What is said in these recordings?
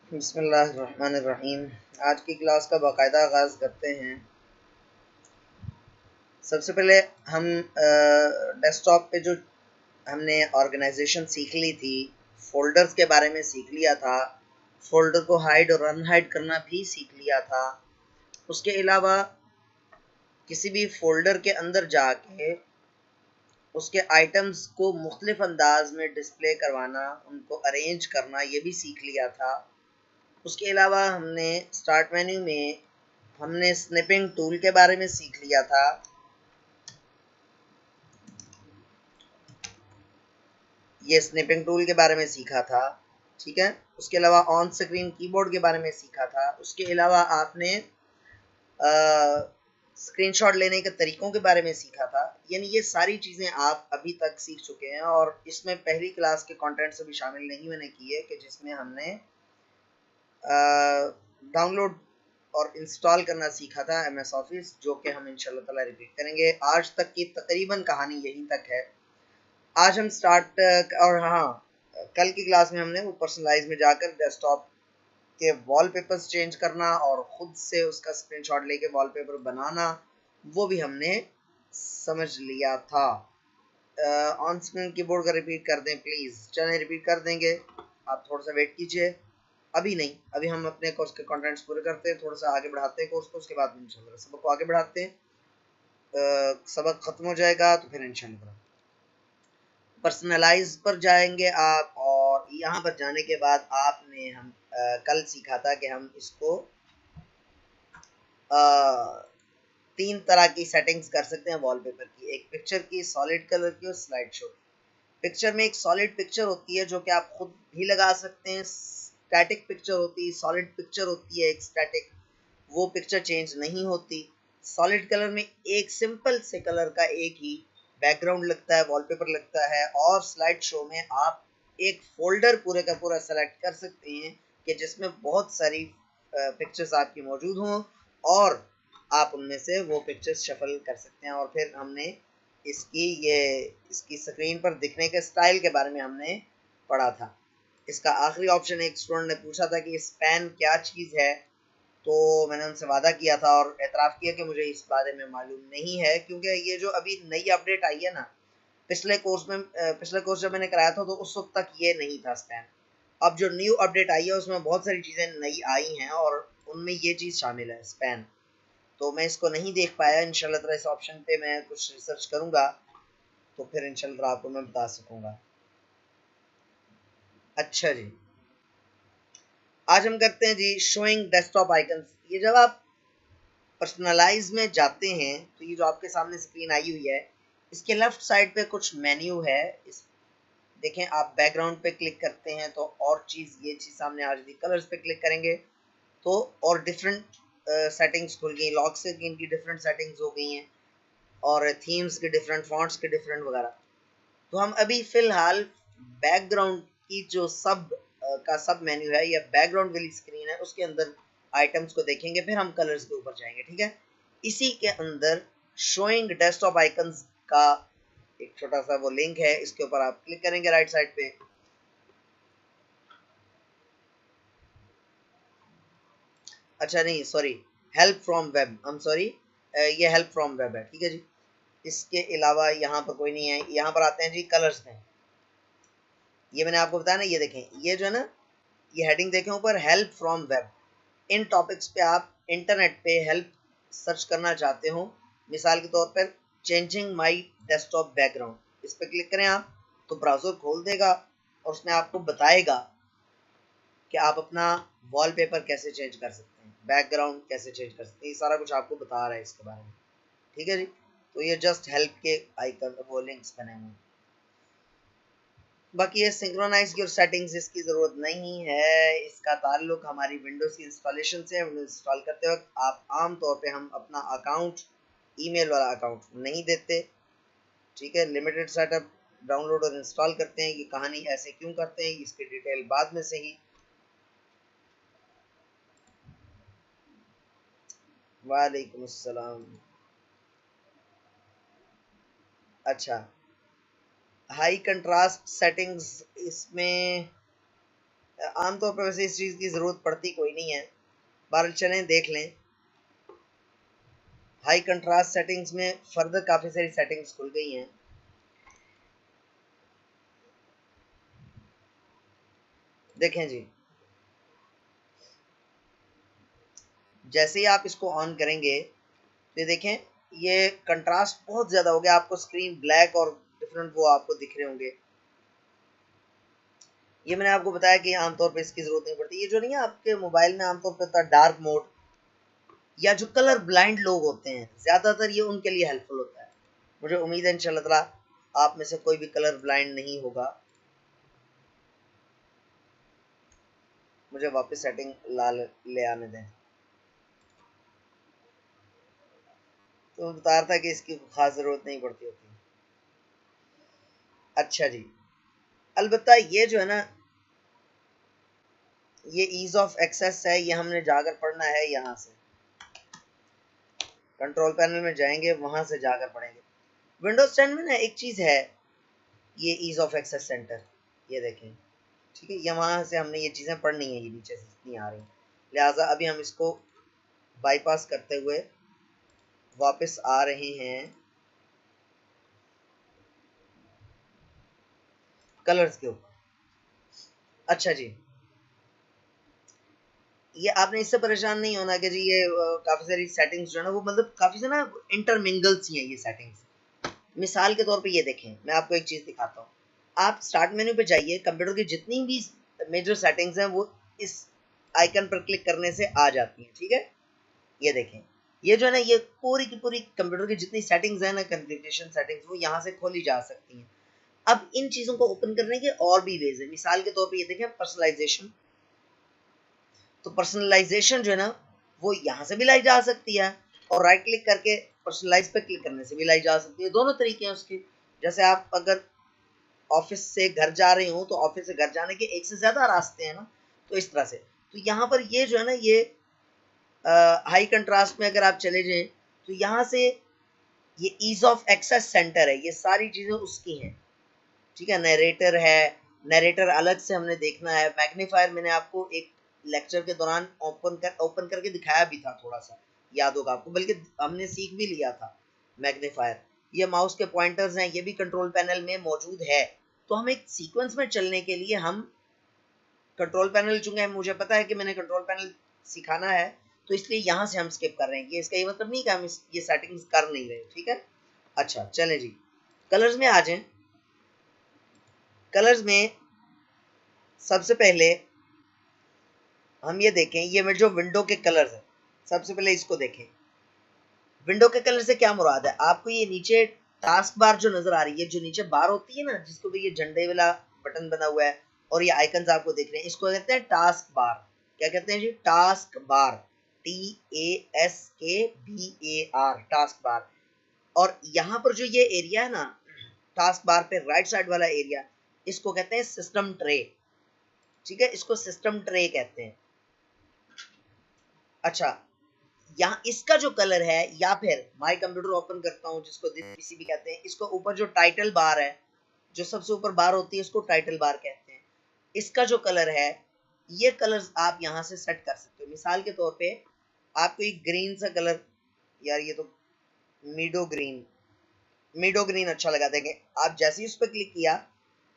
बिस्मिल्लाहिर्रहमानिर्रहीम। आज की क्लास का बाकायदा आगाज़ करते हैं। सबसे पहले हम डेस्कटॉप पे जो हमने ऑर्गेनाइजेशन सीख ली थी, फोल्डर्स के बारे में सीख लिया था, फोल्डर को हाइड और अनहाइड करना भी सीख लिया था। उसके अलावा किसी भी फोल्डर के अंदर जाके उसके आइटम्स को मुख्तलिफ अंदाज में डिस्प्ले करवाना, उनको अरेंज करना, ये भी सीख लिया था। उसके अलावा हमने स्टार्ट मेन्यू में हमने स्निपिंग टूल के बारे में सीख लिया था। ये स्निपिंग टूल के बारे में सीखा था, ठीक है। उसके अलावा ऑन स्क्रीन कीबोर्ड के बारे में सीखा था। उसके अलावा आपने स्क्रीनशॉट लेने के तरीकों के बारे में सीखा था। यानी ये सारी चीज़ें आप अभी तक सीख चुके हैं और इसमें पहली क्लास के कंटेंट से भी शामिल नहीं मैंने किए कि जिसमें हमने डाउनलोड और इंस्टॉल करना सीखा था MS ऑफिस, जो कि हम इंशाल्लाह ताला रिपीट करेंगे। आज तक की तकरीबन कहानी यहीं तक है। आज हम स्टार्ट और हाँ, कल की क्लास में हमने वो पर्सनलाइज में जाकर डेस्कटॉप के वॉलपेपर्स चेंज करना और ख़ुद से उसका स्क्रीनशॉट लेके वॉलपेपर बनाना, वो भी हमने समझ लिया था। ऑन स्क्रीन कीबोर्ड का रिपीट कर दें प्लीज़। चलें रिपीट कर देंगे, आप थोड़ा सा वेट कीजिए। अभी नहीं, अभी हम अपने कोर्स के कंटेंट्स पूरे करते हैं, थोड़ा सा आगे बढ़ाते हैं कोर्स को, उसके बाद इंशाल्लाह सबक को आगे बढ़ाते हैं। सबक ख़त्म हो जाएगा तो फिर इंशाल्लाह पर्सनलाइज पर जाएंगे आप, और यहाँ पर जाने के बाद आपने हम कल सीखा था कि हम इसको तीन तरह की सेटिंग्स कर सकते हैं वॉलपेपर की। एक पिक्चर की, सॉलिड कलर की और स्लाइड शो। पिक्चर में एक सॉलिड पिक्चर होती है जो कि आप खुद भी लगा सकते हैं। स्टैटिक पिक्चर होती है, सॉलिड पिक्चर होती है एक स्टैटिक, वो पिक्चर चेंज नहीं होती। सॉलिड कलर में एक सिंपल से कलर का एक ही बैकग्राउंड लगता है, वॉलपेपर लगता है। और स्लाइड शो में आप एक फोल्डर पूरे का पूरा सेलेक्ट कर सकते हैं कि जिसमें बहुत सारी पिक्चर्स आपकी मौजूद हों और आप उनमें से वो पिक्चर्स शफल कर सकते हैं। और फिर हमने इसकी स्क्रीन पर दिखने के स्टाइल के बारे में हमने पढ़ा था। इसका आखिरी ऑप्शन एक स्टूडेंट ने पूछा था कि स्पैन क्या चीज़ है, तो मैंने उनसे वादा किया था और एतराफ़ किया कि मुझे इस बारे में मालूम नहीं है, क्योंकि ये जो अभी नई अपडेट आई है ना, पिछले कोर्स जब मैंने कराया था तो उस वक्त तक ये नहीं था स्पैन। अब जो न्यू अपडेट आई है उसमें बहुत सारी चीज़ें नई आई हैं और उनमें ये चीज़ शामिल है, स्पैन। तो मैं इसको नहीं देख पाया। इंशाल्लाह ताला इस ऑप्शन पे मैं कुछ रिसर्च करूँगा तो फिर इंशाल्लाह आपको मैं बता सकूँगा। अच्छा जी, आज हम करते हैं जी शोइंग डेस्कटॉप आइकन्स। ये जब आप पर्सनलाइज में जाते हैं तो ये जो आपके सामने स्क्रीन आई हुई है, इसके लेफ्ट साइड पे कुछ मेन्यू है। इस देखें, आप बैकग्राउंड पे क्लिक करते हैं तो और ये चीज़ सामने आ जाती है। कलर्स पे क्लिक करेंगे तो और डिफरेंट सेटिंग्स खुल गई। लॉक स्क्रीन की डिफरेंट सेटिंग्स हो गई हैं और थीम्स के डिफरेंट, फॉन्ट्स के डिफरेंट वगैरह। तो हम अभी फ़िलहाल बैकग्राउंड की जो सब मेन्यू है या बैकग्राउंड वाली स्क्रीन है उसके अंदर आइटम्स को देखेंगे, फिर हम कलर्स के ऊपर जाएंगे, ठीक है। इसी के अंदर शोइंग डेस्कटॉप आइकन्स का एक छोटा सा वो लिंक है, इसके ऊपर आप क्लिक करेंगे राइट साइड पे। अच्छा नहीं, sorry, help from web, I am sorry, ये हेल्प फ्रॉम वेब है, ठीक है जी। इसके अलावा यहाँ पर कोई नहीं है। यहाँ पर आते हैं जी कलर्स में। ये मैंने आपको बताया ना, ये देखें, ये जो है ना, ये हेडिंग देखें ऊपर, help from web. In topics पे आप इंटरनेट पे हेल्प सर्च करना चाहते हो, मिसाल के तौर पर चेंजिंग माय डेस्कटॉप बैकग्राउंड, इस पर क्लिक करें आप तो ब्राउज़र खोल देगा और उसमें आपको बताएगा कि आप अपना वॉलपेपर कैसे चेंज कर सकते हैं, बैकग्राउंड कैसे चेंज कर सकते हैं। ये सारा कुछ आपको बता रहा है इसके बारे में, ठीक है जी। तो ये जस्ट हेल्प के आइकन, वो लिंक्स बने हुए हैं। बाकी ये सिंक्रोनाइज की और सेटिंग्स इसकी ज़रूरत नहीं है। इसका ताल्लुक हमारी विंडोज़ की इंस्टॉलेशन से है। विंडोज़ इंस्टॉल करते वक्त आप आम तौर पे हम अपना अकाउंट, ईमेल वाला अकाउंट नहीं देते, ठीक है। लिमिटेड सेटअप डाउनलोड और इंस्टॉल करते हैं। ये कहानी ऐसे क्यों करते हैं इसकी डिटेल बाद में से ही। वालेकुम अस्सलाम। अच्छा, हाई कंट्रास्ट सेटिंग्स, इसमें आमतौर पर वैसे इस चीज़ की ज़रूरत पड़ती कोई नहीं है, बहरहाल चलें देख लें। हाई कंट्रास्ट सेटिंग्स में फर्दर काफ़ी सारी सेटिंग्स खुल गई हैं। देखें जी, जैसे ही आप इसको ऑन करेंगे तो ये देखें ये कंट्रास्ट बहुत ज़्यादा हो गया, आपको स्क्रीन ब्लैक और डिफरेंट वो आपको दिख रहे होंगे। ये मैंने आपको बताया कि आमतौर पे इसकी ज़रूरत नहीं पड़ती। ये जो नहीं है आपके मोबाइल में आमतौर पर होता है डार्क मोड, या जो कलर ब्लाइंड लोग होते हैं ज़्यादातर ये उनके लिए हेल्पफुल होता है। मुझे उम्मीद है इंशाल्लाह ताला आप में से कोई भी कलर ब्लाइंड नहीं होगा। मुझे वापस सेटिंग ले आने दें। तो बता रहा था कि इसकी खास ज़रूरत नहीं पड़ती होती। अच्छा जी, अलबत्ता ये जो है ना, ये ईज ऑफ एक्सेस है, ये हमने जाकर पढ़ना है। यहाँ से कंट्रोल पैनल में जाएंगे, वहां से जाकर पढ़ेंगे। विंडोज 10 में ना एक चीज़ है, ये ईज ऑफ एक्सेस सेंटर, ये देखें, ठीक है। ये वहां से हमने ये चीज़ें पढ़नी है, ये नीचे से इतनी आ रही, लिहाजा अभी हम इसको बाईपास करते हुए वापस आ रहे हैं कलर्स के ऊपर। अच्छा जी, ये आपने इससे परेशान नहीं होना कि जी ये काफ़ी सारी सेटिंग्स जो है ना वो मतलब काफ़ी से ना इंटरमिंगल सी हैं ये सेटिंग्स। मिसाल के तौर पे ये देखें, मैं आपको एक चीज़ दिखाता हूँ। आप स्टार्ट मेन्यू पे जाइए, कंप्यूटर की जितनी भी मेजर सेटिंग्स हैं वो इस आइकन पर क्लिक करने से आ जाती हैं, ठीक है। ये देखें, ये जो है ना ये पूरी की पूरी कंप्यूटर की जितनी सेटिंग्स हैं ना, कॉन्फ़िगरेशन सेटिंग्स, वो यहाँ से खोली जा सकती हैं। अब इन चीज़ों को ओपन करने के और भी वेज है। मिसाल के तौर पे ये देखें पर्सनलाइजेशन, तो पर्सनलाइजेशन जो है ना वो यहाँ से भी लाई जा सकती है, और राइट क्लिक करके पर्सनलाइज पे क्लिक करने से भी लाई जा सकती है। दोनों तरीके हैं उसके। जैसे आप अगर ऑफिस से घर जा रहे हो तो ऑफिस से घर जाने के एक से ज़्यादा रास्ते हैं ना, तो इस तरह से। तो यहाँ पर ये जो है ना ये हाई कंट्रास्ट में अगर आप चले जाएं तो यहाँ से ये ईज ऑफ एक्सेस सेंटर है, ये सारी चीज़ें उसकी हैं, ठीक है। नरेटर है, नरेटर अलग से हमने देखना है। मैग्नीफायर मैंने आपको एक लेक्चर के दौरान ओपन करके दिखाया भी था, थोड़ा सा याद होगा आपको, बल्कि हमने सीख भी लिया था मैग्नीफायर। ये माउस के पॉइंटर्स हैं, ये भी कंट्रोल पैनल में मौजूद है। तो हम एक सीक्वेंस में चलने के लिए हम कंट्रोल पैनल, चूंकि मुझे पता है कि मैंने कंट्रोल पैनल सिखाना है, तो इसलिए यहाँ से हम स्किप कर रहे हैं। ये इसका ये मतलब नहीं कि हम ये सेटिंग्स कर नहीं रहे, ठीक है। अच्छा चलें जी, कलर्स में आ जाएं। कलर्स में सबसे पहले हम ये देखें, ये मेरे जो विंडो के कलर्स हैं, सबसे पहले इसको देखें। विंडो के कलर से क्या मुराद है? आपको ये नीचे टास्क बार जो नजर आ रही है, जो नीचे बार होती है ना, जिसको भी ये झंडे वाला बटन बना हुआ है और ये आइकन्स आपको दिख रहे हैं, इसको कहते हैं टास्क बार। क्या कहते हैं जी? Task bar, TASKBAR, task bar. और यहाँ पर जो ये एरिया है ना टास्क बार पे राइट साइड वाला एरिया, इसको कहते हैं सिस्टम ट्रे, ठीक है। इसको सिस्टम ट्रे कहते हैं। अच्छा, यहाँ इसका जो कलर है, या फिर माई कंप्यूटर ओपन करता हूँ जिसको पीसी भी कहते हैं, इसको ऊपर जो टाइटल बार है, जो सबसे ऊपर बार होती है, इसको टाइटल बार कहते हैं। इसका जो कलर है, ये कलर्स आप यहाँ से सेट कर सकते हो। मिसाल के तौर पे आपको एक ग्रीन सा कलर, यार ये तो मीडो ग्रीन अच्छा लगा, देंगे आप जैसे ही उस पर क्लिक किया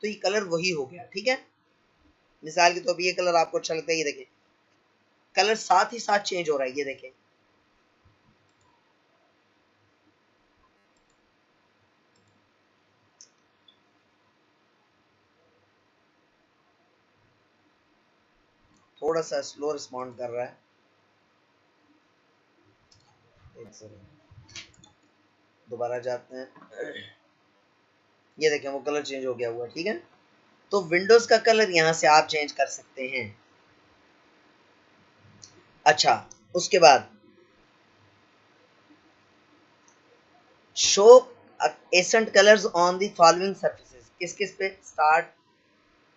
तो ये कलर वही हो गया, ठीक है। मिसाल के तौर पे ये कलर आपको अच्छा लगता है, ये देखें कलर साथ ही साथ चेंज हो रहा है, ये देखें। थोड़ा सा स्लो रिस्पॉन्ड कर रहा है, एक सेकंड दोबारा जाते हैं। ये देखें वो कलर चेंज हो गया हुआ, ठीक है। तो विंडोज का कलर यहां से आप चेंज कर सकते हैं। अच्छा, उसके बाद show accent colours on the following surfaces, किस किस पे? Start,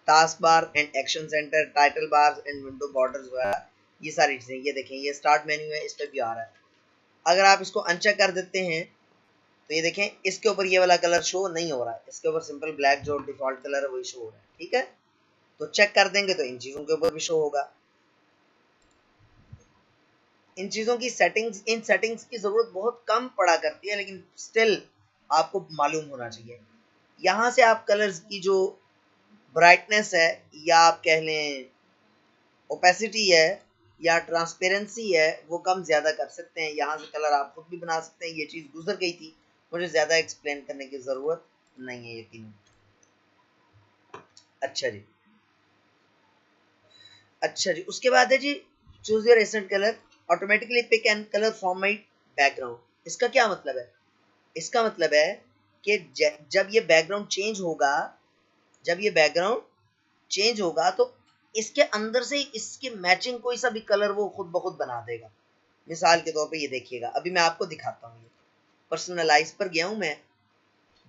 task bar and action centre, title bar and window borders वगैरह, ये सारी चीजें। ये देखें ये स्टार्ट मेन्यू है, इस पे भी आ रहा है। अगर आप इसको अनचेक कर देते हैं तो ये देखें इसके ऊपर ये वाला कलर शो नहीं हो रहा है, इसके ऊपर सिंपल ब्लैक जो डिफॉल्ट कलर है वही शो हो रहा है, ठीक है। तो चेक कर देंगे तो इन चीजों के ऊपर भी शो होगा। इन चीजों की सेटिंग्स, इन सेटिंग्स की जरूरत बहुत कम पड़ा करती है, लेकिन स्टिल आपको मालूम होना चाहिए। यहाँ से आप कलर्स की जो ब्राइटनेस है, या आप कह लें ओपेसिटी है, या ट्रांसपेरेंसी है, वो कम ज्यादा कर सकते हैं। यहाँ से कलर आप खुद भी बना सकते हैं। ये चीज गुजर गई थी, मुझे ज्यादा एक्सप्लेन करने की जरूरत नहीं है यकीन। अच्छा जी, अच्छा जी, उसके बाद है जी choose your accent colour, automatically pick and colour from my background. इसका क्या मतलब है? इसका मतलब है कि जब ये बैकग्राउंड चेंज होगा, जब ये बैकग्राउंड चेंज होगा तो इसके अंदर से इसके मैचिंग कोई सा भी कलर वो खुद ब खुद बना देगा। मिसाल के तौर पे ये देखिएगा, अभी मैं आपको दिखाता हूँ। ये पर्सनलाइज पर गया हूँ मैं,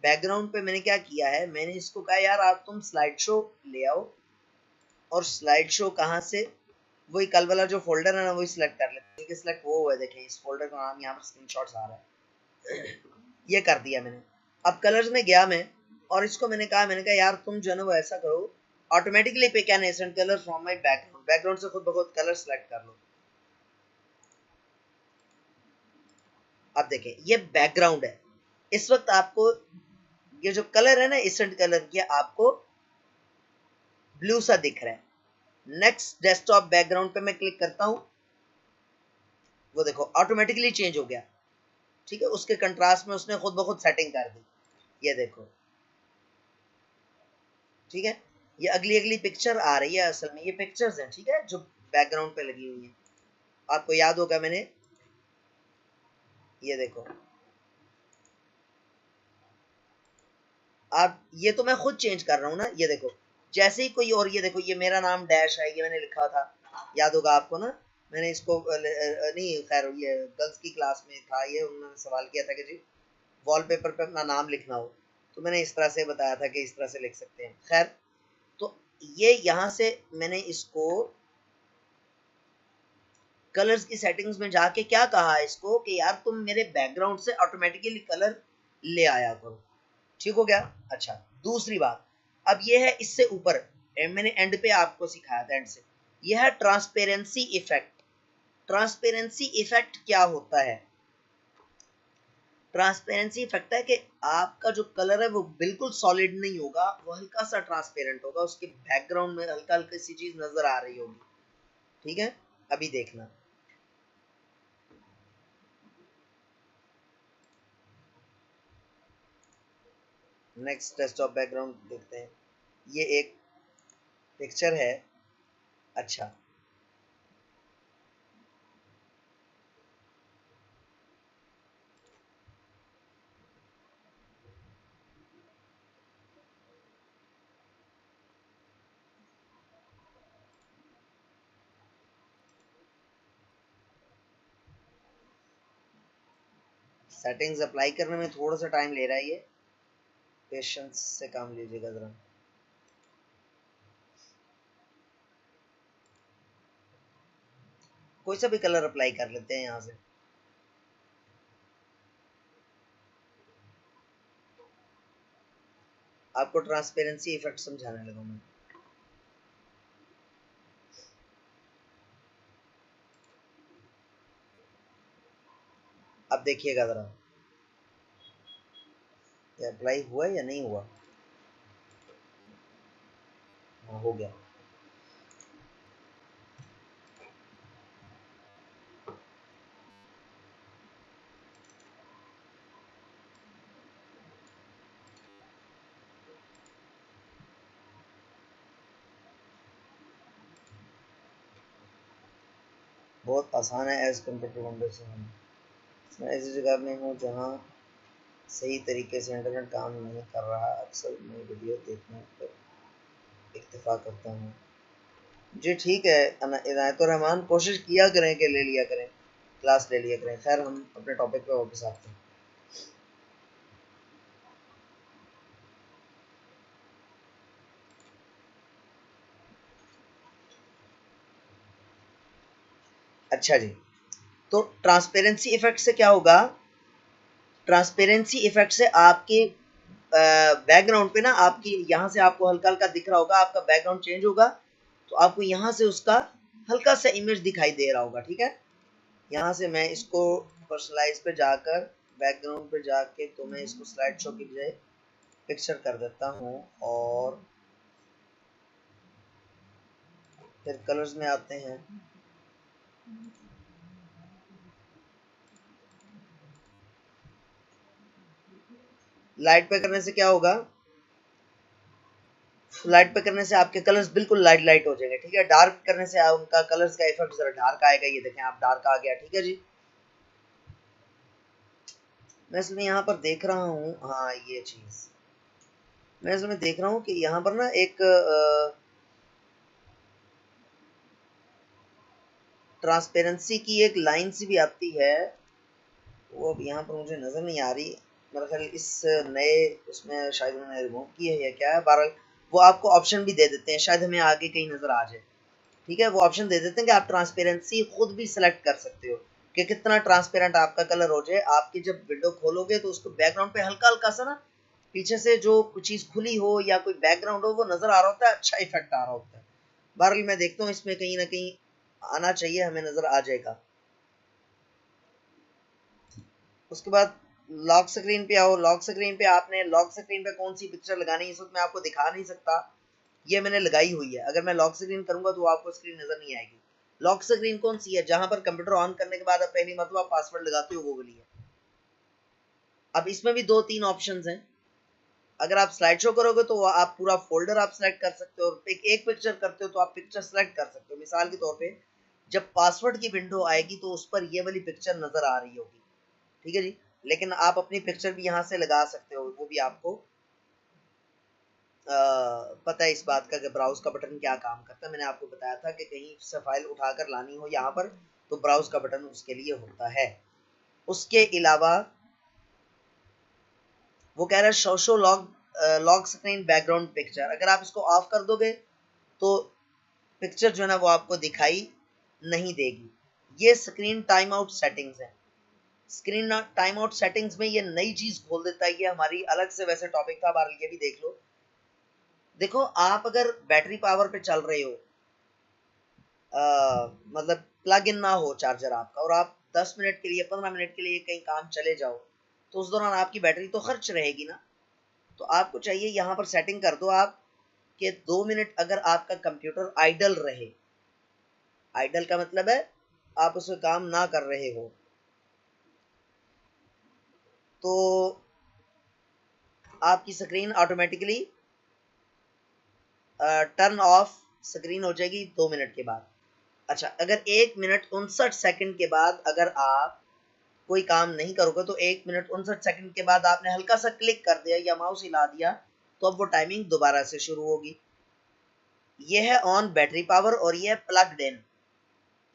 बैकग्राउंड पे मैंने क्या किया है, मैंने इसको कहा यार आप तुम स्लाइड शो ले आओ, और स्लाइड शो कहाँ से, वही कल वाला जो फोल्डर है ना वही सिलेक्ट कर लेते हैं। सिलेक्ट वो हुआ है, देखें इस फोल्डर का नाम यहाँ पर स्क्रीनशॉट्स आ रहा है। ये कर दिया मैंने। अब कलर्स में गया मैं, और इसको मैंने कहा यार तुम जो है ना वो ऐसा करो, automatically pick an accent colour from my background, background से खुद ब खुद कलर सेलेक्ट कर लो। अब देखें ये बैकग्राउंड है, इस वक्त आपको ये जो कलर है ना एसेंट कलर, ये आपको ब्लू सा दिख रहा है। नेक्स्ट डेस्कटॉप बैकग्राउंड पे मैं क्लिक करता हूं, वो देखो ऑटोमेटिकली चेंज हो गया। ठीक है, उसके कंट्रास्ट में उसने खुद ब खुद सेटिंग कर दी, ये देखो। ठीक है, ये अगली अगली पिक्चर आ रही है, असल में ये पिक्चर्स हैं, ठीक है, जो बैकग्राउंड पे लगी हुई हैं। आपको याद होगा मैंने, ये देखो, आप ये तो मैं खुद चेंज कर रहा हूँ ना, ये देखो जैसे ही कोई, और ये देखो ये मेरा नाम डैश है, ये मैंने लिखा था, याद होगा आपको ना। मैंने इसको नहीं, खैर ये गर्ल्स की क्लास में था, ये उन्होंने सवाल किया था कि जी वॉलपेपर पे अपना नाम लिखना हो, तो मैंने इस तरह से बताया था कि इस तरह से लिख सकते हैं। खैर, तो ये यहाँ से मैंने इसको कलर्स की सेटिंग्स में जाके क्या कहा इसको कि यार तुम मेरे बैकग्राउंड से ऑटोमेटिकली कलर ले आया करो। ठीक हो गया। अच्छा, दूसरी बात, अब ये है इससे ऊपर, मैंने एंड पे आपको सिखाया था, एंड से यह है ट्रांसपेरेंसी इफेक्ट। ट्रांसपेरेंसी इफेक्ट क्या होता है? ट्रांसपेरेंसी इफेक्ट है कि आपका जो कलर है वो बिल्कुल सॉलिड नहीं होगा, वो हल्का सा ट्रांसपेरेंट होगा, उसके बैकग्राउंड में हल्का हल्का सी चीज नजर आ रही होगी। ठीक है, अभी देखना। नेक्स्ट डेस्कटॉप बैकग्राउंड देखते हैं, ये एक पिक्चर है। अच्छा, सेटिंग्स अप्लाई करने में थोड़ा सा टाइम ले रहा है, ये पेशेंस से काम लीजिएगा जरा। कोई सा भी कलर अप्लाई कर लेते हैं यहाँ से। आपको ट्रांसपेरेंसी इफेक्ट समझाने लगा मैं। अब देखिएगा जरा, ये अप्लाई हुआ या नहीं हुआ। हाँ, हो गया। बहुत आसान है as compare to Windows seven. मैं ऐसी जगह में हूँ जहाँ सही तरीके से इंटरनेट काम नहीं कर रहा, अक्सर मैं वीडियो देखने पर इत्तेफाक करता हूँ। जी ठीक है इनायतुर रहमान, कोशिश किया करें कि ले लिया करें, क्लास ले लिया करें। खैर, हम अपने टॉपिक पे वापस आते हैं। अच्छा जी, तो ट्रांसपेरेंसी इफेक्ट से क्या होगा? ट्रांसपेरेंसी इफेक्ट से आपके बैकग्राउंड पे ना आपकी यहाँ से आपको हल्का हल्का दिख रहा होगा, आपका बैकग्राउंड चेंज होगा तो आपको यहाँ से उसका हल्का सा इमेज दिखाई दे रहा होगा। ठीक है, यहाँ से मैं इसको पर्सनलाइज पे जाकर बैकग्राउंड पे जाके तो मैं इसको स्लाइड शो की बजाय पिक्चर कर देता हूँ और फिर कलर्स में आते हैं। लाइट पे करने से क्या होगा, लाइट पे करने से आपके कलर्स बिल्कुल लाइट लाइट हो जाएंगे। ठीक है, डार्क करने से उनका कलर्स का इफेक्ट जरा डार्क आएगा। ये देखें आप, डार्क आ गया। ठीक है जी, मैं इसमें यहाँ पर देख रहा हूँ, हाँ ये चीज मैं इसमें देख रहा हूँ कि यहाँ पर ना एक ट्रांसपेरेंसी की एक लाइन सी भी आती है, वो अब यहाँ पर मुझे नजर नहीं आ रही। मेरा ख्याल इस नए उसमें शायद उन्होंने रिमूव की है या क्या है। बहरहाल वो आपको ऑप्शन भी दे देते हैं, शायद हमें आगे कहीं नजर आ जाए। ठीक है, वो ऑप्शन दे देते हैं कि आप ट्रांसपेरेंसी खुद भी सिलेक्ट कर सकते हो कि कितना ट्रांसपेरेंट आपका कलर हो जाए। आपकी जब विंडो खोलोगे तो उसको बैकग्राउंड पे हल्का हल्का सा ना पीछे से जो चीज खुली हो या कोई बैकग्राउंड हो वो नजर आ रहा होता है, अच्छा इफेक्ट आ रहा होता है। बहरहाल मैं देखता हूँ इसमें कहीं ना कहीं आना चाहिए, हमें नजर आ जाएगा। उसके बाद लॉक स्क्रीन पे आओ। लॉक स्क्रीन पे आपने लॉक स्क्रीन पे कौन सी पिक्चर लगानी है इस वक्त मैं आपको दिखा नहीं सकता, ये मैंने लगाई हुई है। अगर मैं लॉक स्क्रीन करूंगा तो आपको स्क्रीन नजर नहीं आएगी। लॉक स्क्रीन कौन सी है, जहां पर कंप्यूटर ऑन करने के बाद आप पहली मरतबा पासवर्ड लगाते हो, वो वाली है। अब इसमें भी दो तीन ऑप्शंस हैं। अगर आप स्लाइड शो करोगे तो आप पूरा फोल्डर आप सेलेक्ट कर सकते हो, और एक पिक्चर करते हो तो आप पिक्चर सेलेक्ट कर सकते हो। मिसाल के तौर पे जब पासवर्ड की विंडो आएगी तो उस पर ये वाली पिक्चर नजर आ रही होगी। ठीक है जी, लेकिन आप अपनी पिक्चर भी यहाँ से लगा सकते हो, वो भी आपको पता है इस बात का कि ब्राउज का बटन क्या काम करता है। मैंने आपको बताया था कि कहीं से फाइल उठाकर लानी हो यहाँ पर तो ब्राउज का बटन उसके लिए होता है। उसके अलावा वो कह रहा है show lock screen background picture. अगर आप इसको ऑफ कर दोगे तो पिक्चर जो है ना वो आपको दिखाई नहीं देगी। ये स्क्रीन टाइम आउट सेटिंग्स है। स्क्रीन टाइम आउट सेटिंग्स में ये नई चीज खोल देता है। ये हमारी अलग से वैसे टॉपिक था, बार ये भी देख लो। देखो आप अगर बैटरी पावर पे चल रहे हो, मतलब प्लग इन ना हो चार्जर आपका, और आप 10 मिनट के लिए 15 मिनट के लिए कहीं काम चले जाओ तो उस दौरान आपकी बैटरी तो खर्च रहेगी ना। तो आपको चाहिए यहाँ पर सेटिंग कर दो आप कि 2 मिनट अगर आपका कंप्यूटर आइडल रहे। आइडल का मतलब है आप उसमें काम ना कर रहे हो, तो आपकी screen automatically turn off screen हो जाएगी 2 मिनट के बाद। अच्छा, अगर 1 मिनट 59 सेकंड के बाद अगर आप कोई काम नहीं करोगे तो 1 मिनट 59 सेकंड के बाद आपने हल्का सा क्लिक कर दिया या माउस हिला दिया तो अब वो टाइमिंग दोबारा से शुरू होगी। ये है ऑन बैटरी पावर और ये है प्लग्ड इन,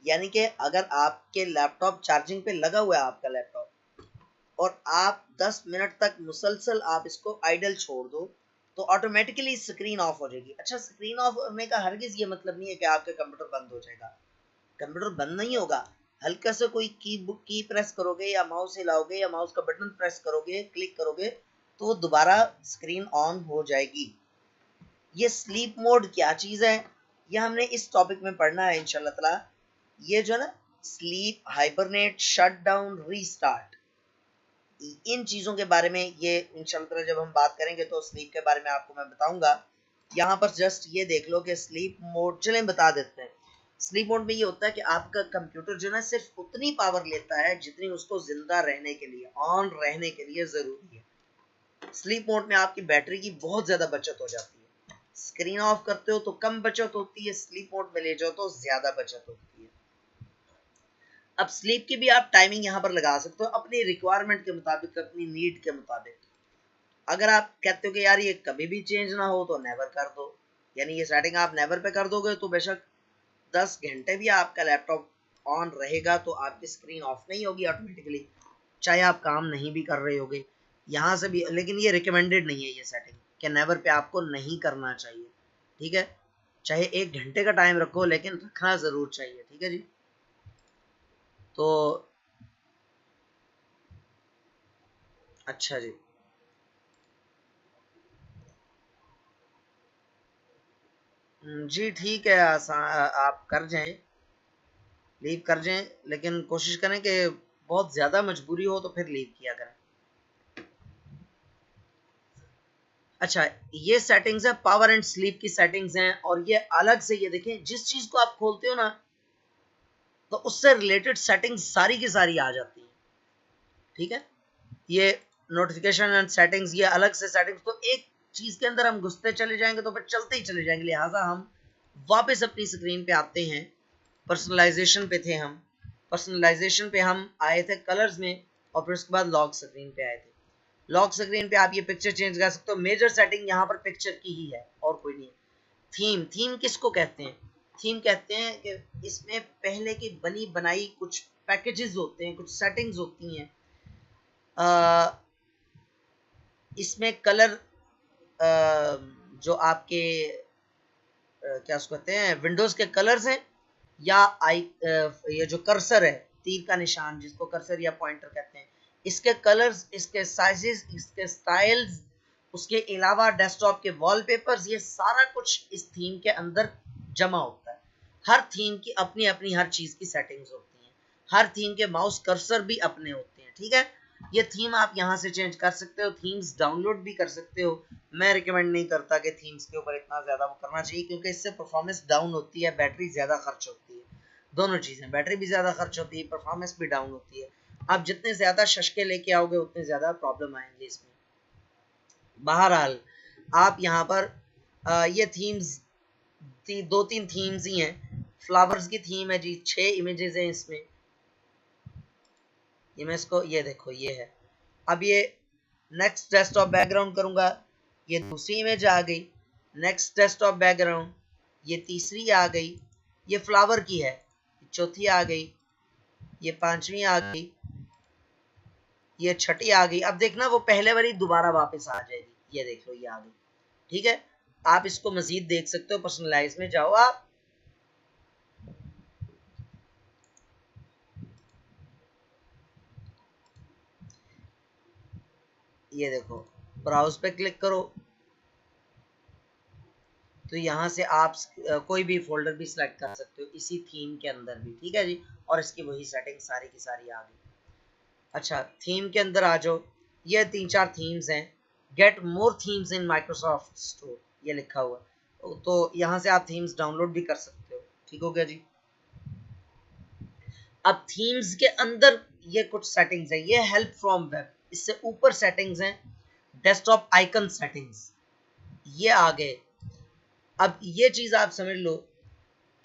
यानी कि अगर आपके लैपटॉप चार्जिंग पे लगा हुआ है आपका लैपटॉप और आप 10 मिनट तक मुसलसल आप इसको आइडल छोड़ दो तो ऑटोमेटिकली स्क्रीन ऑफ हो जाएगी। अच्छा, स्क्रीन ऑफ होने का हरगिज ये मतलब नहीं है कि आपका कंप्यूटर बंद हो जाएगा। कंप्यूटर बंद नहीं होगा, हल्का से कोई की प्रेस करोगे या माउस हिलाओगे या माउस का बटन प्रेस करोगे, क्लिक करोगे तो वो दोबारा स्क्रीन ऑन हो जाएगी। ये स्लीप मोड क्या चीज है, ये हमने इस टॉपिक में पढ़ना है इंशाल्लाह ताला। ये जो है ना sleep, hibernate, shut down, restart, इन चीजों के बारे में ये इंशाल्लाह ताला जब हम बात करेंगे तो स्लीप के बारे में आपको मैं बताऊंगा। यहाँ पर जस्ट ये देख लो कि स्लीप मोड, चलें बता देते हैं। स्लीप मोड में ये होता है कि आपका कंप्यूटर जो है सिर्फ उतनी पावर लेता है जितनी उसको जिंदा रहने के लिए, ऑन रहने के लिए जरूरी है। स्लीप मोड में आपकी बैटरी की बहुत ज्यादा बचत हो जाती है। स्क्रीन ऑफ करते हो तो कम बचत होती है, स्लीप मोड में ले जाओ तो ज्यादा बचत होती है। अब स्लीप की भी आप टाइमिंग यहाँ पर लगा सकते हो अपनी रिक्वायरमेंट के मुताबिक, अपनी नीड के मुताबिक। अगर आप कहते हो कि यार ये कभी भी चेंज ना हो तो नेवर कर दो, यानी ये सेटिंग आप नेवर पे कर दोगे तो बेशक 10 घंटे भी आपका लैपटॉप ऑन रहेगा तो आपकी स्क्रीन ऑफ नहीं होगी ऑटोमेटिकली, चाहे आप काम नहीं भी कर रहे होगे यहाँ से भी। लेकिन ये रिकमेंडेड नहीं है ये सेटिंग कि नेवर पे आपको नहीं करना चाहिए। ठीक है, चाहे 1 घंटे का टाइम रखो लेकिन रखना जरूर चाहिए। ठीक है जी, तो अच्छा जी, जी ठीक है, आप कर जाएं, लीव कर जाएं, लेकिन कोशिश करें कि बहुत ज़्यादा मजबूरी हो तो फिर लीव किया करें। अच्छा, ये सेटिंग्स है, पावर एंड स्लीप की सेटिंग्स हैं, और ये अलग से, ये देखें जिस चीज को आप खोलते हो ना तो उससे रिलेटेड सेटिंग्स सारी की सारी आ जाती हैं। ठीक है, ये नोटिफिकेशन एंड सेटिंग्स, ये अलग से सेटिंग्स, तो एक चीज के अंदर हम घुसते चले जाएंगे तो फिर चलते ही चले जाएंगे, लिहाजा हम वापस अपनी स्क्रीन पे आते हैं। पर्सनलाइजेशन पे थे हम, पर्सनलाइजेशन पे हम आए थे कलर्स में, और फिर उसके बाद लॉक स्क्रीन पे आए थे। लॉक स्क्रीन पे आप ये पिक्चर चेंज कर सकते हो, मेजर सेटिंग यहाँ पर पिक्चर की ही है और कोई नहीं है। थीम, थीम किसको कहते हैं? थीम कहते हैं कि इसमें पहले की बनी बनाई कुछ पैकेजेस होते हैं, कुछ सेटिंग्स होती हैं। इसमें कलर, जो आपके क्या उसको कहते हैं, विंडोज के कलर्स हैं, या ये जो कर्सर है, तीर का निशान जिसको कर्सर या पॉइंटर कहते हैं, इसके कलर्स, इसके साइजेस, इसके स्टाइल्स, उसके अलावा डेस्कटॉप के वॉलपेपर्स, ये सारा कुछ इस थीम के अंदर जमा होता है। हर थीम की अपनी अपनी हर चीज की सेटिंग्स होती हैं, हर थीम के माउस कर्सर भी अपने होते हैं। ठीक है, ये थीम आप यहाँ से चेंज कर सकते हो, थीम्स डाउनलोड भी कर सकते हो। मैं रिकमेंड नहीं करता कि थीम्स के ऊपर इतना ज़्यादा वो करना चाहिए, क्योंकि इससे परफॉर्मेंस डाउन होती है, बैटरी ज़्यादा खर्च होती है। दोनों चीज़ें, बैटरी भी ज़्यादा खर्च होती है, परफॉर्मेंस भी डाउन होती है। आप जितने ज़्यादा शशके लेके आओगे उतने ज़्यादा प्रॉब्लम आएंगे इसमें। बहरहाल, आप यहाँ पर ये थीम्स, दो तीन थीम्स ही हैं। फ्लावर्स की थीम है जी, 6 इमेजेस हैं इसमें। ये मैं इसको, ये देखो ये है। अब ये नेक्स्ट डेस्कटॉप बैकग्राउंड करूंगा, ये दूसरी इमेज आ गई। नेक्स्ट डेस्कटॉप बैकग्राउंड, ये तीसरी आ गई, ये फ्लावर की है, चौथी आ गई, ये पांचवी आ गई, ये छठी आ गई। अब देखना वो पहले वाली दोबारा वापस आ जाएगी, ये देख लो ये आ गई। ठीक है, आप इसको मजीद देख सकते हो, पर्सनलाइज में जाओ आप, ये देखो, ब्राउज पे क्लिक करो तो यहाँ से आप कोई भी फोल्डर भी सिलेक्ट कर सकते हो इसी थीम के अंदर भी। ठीक है जी, और इसकी वही सेटिंग सारी की सारी आ गई। अच्छा, थीम के अंदर आ जाओ, ये 3-4 थीम्स हैं। Get more themes in Microsoft store, ये लिखा हुआ, तो यहाँ से आप थीम्स डाउनलोड भी कर सकते हो। ठीक हो गया जी। अब थीम्स के अंदर ये कुछ सेटिंग्स है, ये हेल्प फ्रॉम वेब, इससे ऊपर सेटिंग्स हैं डेस्कटॉप आइकन सेटिंग्स, ये आ गए। अब ये चीज आप समझ लो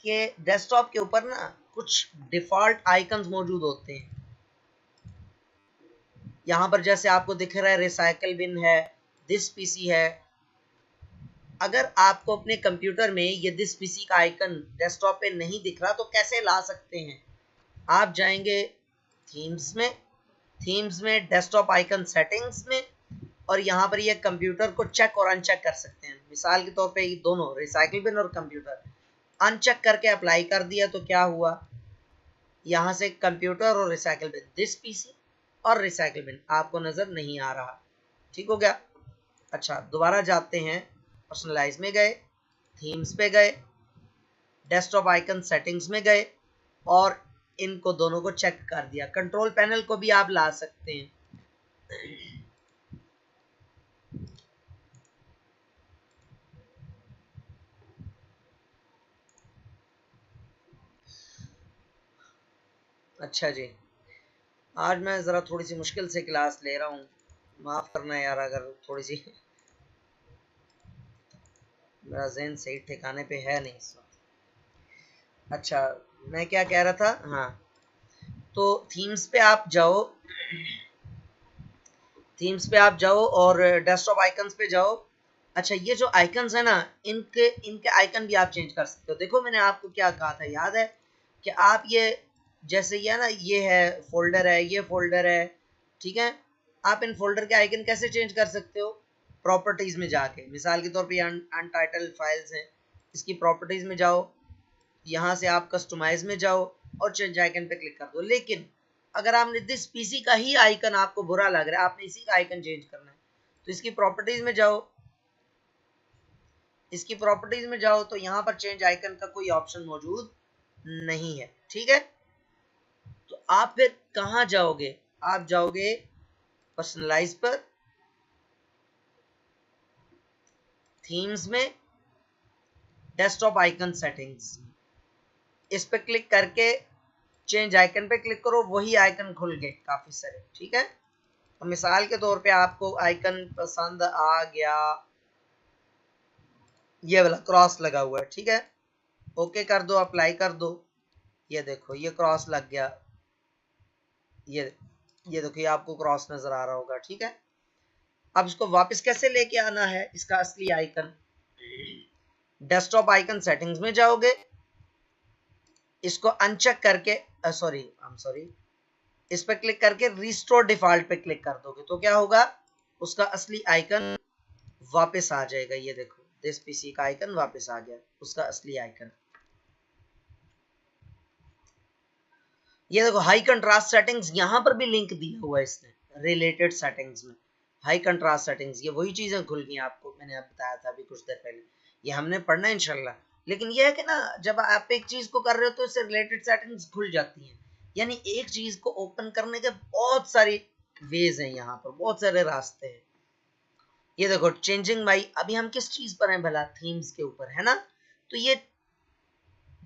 कि डेस्कटॉप के ऊपर ना कुछ डिफॉल्ट आइकन्स मौजूद होते हैं। यहाँ पर जैसे आपको दिख रहा है, रिसाइकल बिन है, दिस पीसी है। अगर आपको अपने कंप्यूटर में ये दिस पीसी का आइकन डेस्कटॉप पे नहीं दिख रहा तो कैसे ला सकते हैं? आप जाएंगे थीम्स में, थीम्स में डेस्कटॉप आइकन सेटिंग्स में, और यहाँ पर ये कंप्यूटर को चेक और अनचेक कर सकते हैं। मिसाल के तौर पे ये दोनों, रिसाइकल बिन और कंप्यूटर, अनचेक करके अप्लाई कर दिया तो क्या हुआ, यहाँ से कंप्यूटर और रिसाइकल बिन, दिस पीसी और रिसाइकल बिन आपको नजर नहीं आ रहा। ठीक हो गया। अच्छा, दोबारा जाते हैं, पर्सनलाइज में गए, थीम्स पे गए, डेस्कटॉप आइकन सेटिंग्स में गए, और इनको दोनों को चेक कर दिया। कंट्रोल पैनल को भी आप ला सकते हैं। अच्छा जी, आज मैं ज़रा थोड़ी सी मुश्किल से क्लास ले रहा हूँ, माफ़ करना यार अगर थोड़ी सी मेरा जहन सही ठिकाने पे है नहीं इस वक्त। अच्छा, मैं क्या कह रहा था, हाँ, तो थीम्स पे आप जाओ, थीम्स पे आप जाओ और डेस्कटॉप आइकन्स पे जाओ। अच्छा, ये जो आइकन्स है ना, इनके इनके आइकन भी आप चेंज कर सकते हो। देखो मैंने आपको क्या कहा था, याद है कि आप ये, जैसे ये ना, ये है फोल्डर है, ये फोल्डर है, ठीक है, आप इन फोल्डर के आइकन कैसे चेंज कर सकते हो? प्रॉपर्टीज में जाके, मिसाल के तौर पे अनटाइटल्ड फाइल्स हैं, इसकी प्रॉपर्टीज में जाओ, यहाँ से आप कस्टमाइज में जाओ और चेंज आइकन पे क्लिक कर दो। लेकिन अगर आपने दिस पीसी का ही आइकन आपको बुरा लग रहा है, आपने इसी का आइकन चेंज करना है, तो इसकी प्रॉपर्टीज में जाओ, इसकी प्रॉपर्टीज में जाओ तो यहाँ पर चेंज आइकन का कोई ऑप्शन मौजूद नहीं है, ठीक है। तो आप फिर कहाँ जाओगे, आप जाओगे पर्सनलाइज पर, थीम्स में, डेस्कटॉप आइकन सेटिंग्स, इस पे क्लिक करके चेंज आइकन पे क्लिक करो, वही आइकन खुल गए काफी सारे, ठीक है। तो मिसाल के तौर पे आपको आइकन पसंद आ गया, ये वाला क्रॉस लगा हुआ है, ठीक है, ओके कर दो, अप्लाई कर दो, ये देखो ये क्रॉस लग गया, ये देखो ये आपको क्रॉस नजर आ रहा होगा, ठीक है। अब इसको वापस कैसे लेके आना है, इसका असली आइकन, डेस्कटॉप आइकन सेटिंग्स में जाओगे, इसको अनचेक करके सॉरी इस पे क्लिक करके रिस्टोर डिफॉल्ट पे क्लिक कर दोगे तो क्या होगा, उसका असली आइकन वापस आ जाएगा। ये देखो दिस पीसी का आइकन वापस आ गया, उसका असली आइकन। ये देखो हाई कंट्रास्ट सेटिंग्स, यहां पर भी लिंक दिया हुआ है इसने, रिलेटेड सेटिंग्स में हाई कंट्रास्ट सेटिंग्स, ये वही चीजें खुल गई आपको, मैंने आप बताया था अभी कुछ देर पहले, ये हमने पढ़ना है इंशाल्लाह। लेकिन यह है कि ना, जब आप एक चीज को कर रहे हो तो इससे रिलेटेड सेटिंग्स खुल जाती हैं, यानी एक चीज को ओपन करने के बहुत सारी वेज हैं, यहाँ पर बहुत सारे रास्ते हैं। ये देखो चेंजिंग माई, अभी हम किस चीज पर हैं भला, थीम्स के ऊपर है ना, तो ये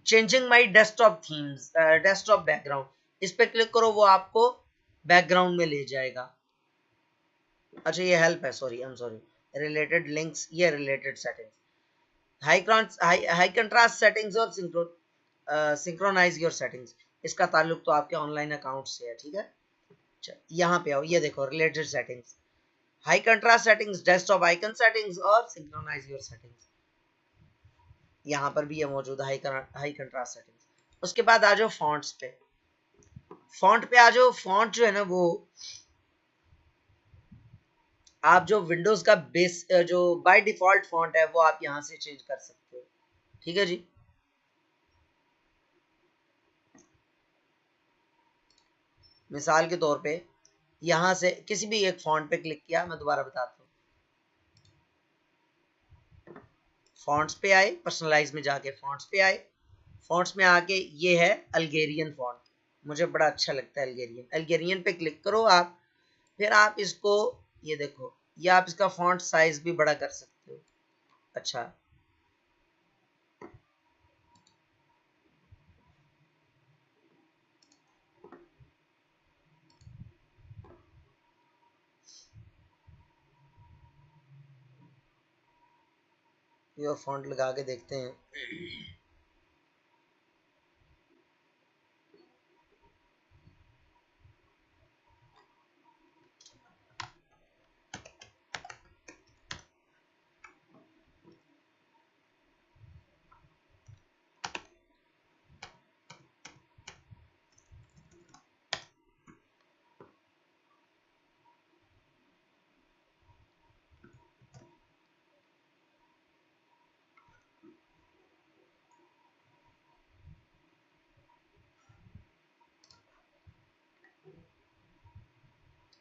changing my desktop themes, desktop background, इस पे क्लिक करो, वो आपको बैकग्राउंड में ले जाएगा। अच्छा ये हेल्प है, sorry I am sorry, related links, ये related settings, high contrast settings और सिंक्रोनाइज योर सेटिंग्स, इसका ताल्लुक तो आपके ऑनलाइन अकाउंट से है, ठीक है। यहाँ पे आओ, ये देखो related settings, high contrast settings, desktop icon settings और सिंक्रोनाइज योर सेटिंग्स, यहाँ पर भी ये मौजूद है हाई कंट्रास्ट सेटिंग्स। उसके बाद आ जाओ फॉन्ट्स पे, फॉन्ट पे आ जाओ, फॉन्ट जो है ना वो आप जो विंडोज का बेस जो बाय डिफॉल्ट फॉन्ट है वो आप यहां से चेंज कर सकते हो, ठीक है जी। मिसाल के तौर पे यहां से किसी भी एक फॉन्ट पे क्लिक किया, मैं दोबारा बताता हूँ, फॉन्ट्स पे आए, पर्सनलाइज में जाके फॉन्ट्स पे आए, फॉन्ट्स में आके ये है अल्गेरियन फॉन्ट, मुझे बड़ा अच्छा लगता है अल्गेरियन, अल्गेरियन पे क्लिक करो आप, फिर आप इसको, ये देखो ये आप इसका फॉन्ट साइज भी बड़ा कर सकते हो। अच्छा ये फॉन्ट लगा के देखते हैं,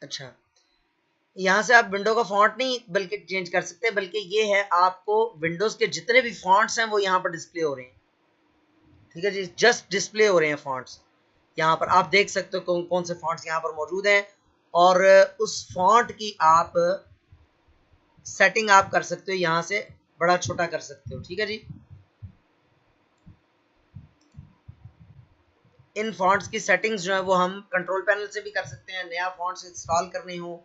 अच्छा यहाँ से आप विंडो का फॉन्ट नहीं बल्कि चेंज कर सकते, बल्कि ये है आपको विंडोज के जितने भी फॉन्ट्स हैं वो यहाँ पर डिस्प्ले हो रहे हैं, ठीक है जी, जस्ट डिस्प्ले हो रहे हैं फॉन्ट्स, यहाँ पर आप देख सकते हो कौन कौन से फॉन्ट्स यहाँ पर मौजूद हैं, और उस फॉन्ट की आप सेटिंग आप कर सकते हो, यहाँ से बड़ा छोटा कर सकते हो, ठीक है जी। इन फॉन्ट्स की सेटिंग्स जो है वो हम कंट्रोल पैनल से भी कर सकते हैं, नया फॉन्ट्स इंस्टॉल करने हो